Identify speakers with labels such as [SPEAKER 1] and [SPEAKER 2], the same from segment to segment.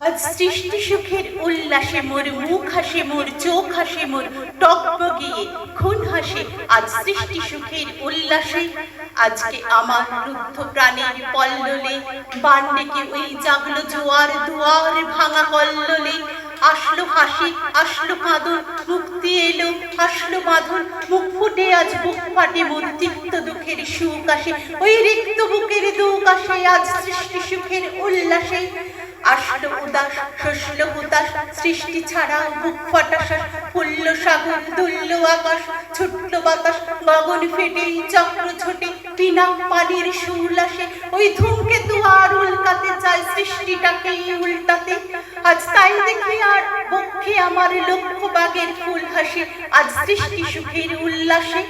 [SPEAKER 1] আজ সৃষ্টি সুখের উল্লাসে মোর মুখ হাসে, মোর চোখ হাসে, মোর টকবগিয়ে খুন হাসে। আজ সৃষ্টি সুখের উল্লাসে আজকে আমার রুদ্ধ প্রাণের পল্ললে বান ডেকে ওই জাগলো জোয়ার দুয়ার ভাঙা কল্লোলে। আসলো হাসি, আসলো কাঁদন, মুক্তি এলো, আসলো বাঁধন, মুখ ফুটে আজ বুক ফাটে, মোর তিক্ত দুঃখের সুখ আসে, ওই রিক্ত বুকের দুঃখ আসে আজ সৃষ্টি সুখের উল্লাসে। আসলো উদাস, শস্য হুতাশ, সৃষ্টি ছাড়া বুক ফাটা শ্বাস, ফুল্ল সাগর, দুল্ল আকাশ, ছুটল বাতাস, গগন ফেটে চক্র ছোটে, পিনাক পানির সুর আসে, ওই ধূমকেতু আর উল্কাতে চায় সৃষ্টিটাকে উল্টাতে। আজ তাই দেখি আর বক্ষে আমার লক্ষ বাগের ফুল হাসে আজ সৃষ্টি সুখের উল্লাসে।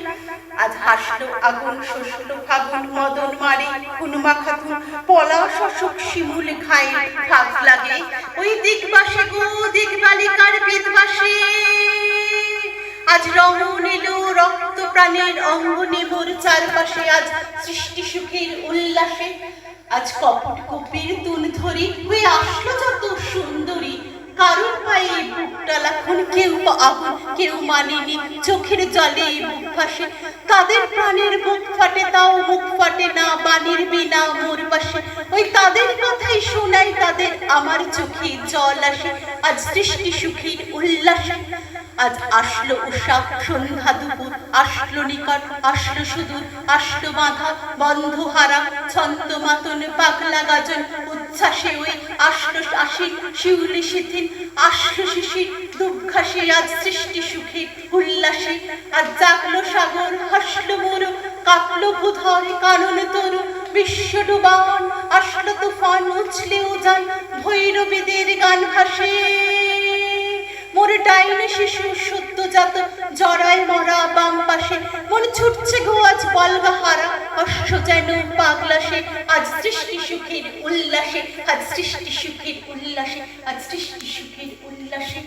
[SPEAKER 1] আজ হাসলো আগুন, শস্য ফাগুন, মদন মারে খুনমা খাতুন, পলাশ অশোক শিমুল খায় ফাঁক লাগে, ওই দিগবাসে গো দিগবালিকার বেদবাসে। আজ রমণ এলো রক্ত প্রাণের অঙ্গনে মোর চারপাশে আজ সৃষ্টি সুখের উল্লাসে। আজ কপট কপির তুন ধরি হয়ে আসলো যত সুন্দরী, কারোর পায়ে বুকটা লাখন, কেউ আগুন কেউ মানেনি, চোখের জলে মুখ ভাসে, তাদের প্রাণের বুক ফাটে তাও মুখ ফাটে না, বাণীর বিনা মোর পাশে, ওই তাদের কথাই শোনাই তাদের আমার চোখে জল আসে আজ সৃষ্টি সুখের উল্লাসে। আজ আসলো উষা সন্ধ্যা দুপুর, আসলো নিকট, আসলো সুদূর, আসলো বাঁধা বন্ধ হারা ছন্দ মাতন পাগলা গাজন উচ্ছ্বাসে, ওই আসলো আশিক শিউলি শিথিল, আসলো শিশির দুঃখাসে আজ সৃষ্টি সুখের উল্লাসে। আজ জাগলো সাগর, হাসলো মোর, কাঁপলো ভূধর কানন তরু, বিশ্ব ডুবান আসলো তুফান, উছলে উজান ভৈরবীদের গান ভাসে। মোর ডাইনে শিশু সদ্যজাত জরায় মরা বাম পাশে, মন ছুটছে গো আজ বলগা হারা, অশ্ব যেন পাগলাসে আজ সৃষ্টি সুখের উল্লাসে, আজ সৃষ্টি সুখের উল্লাসে, আজ সৃষ্টি সুখের উল্লাসে।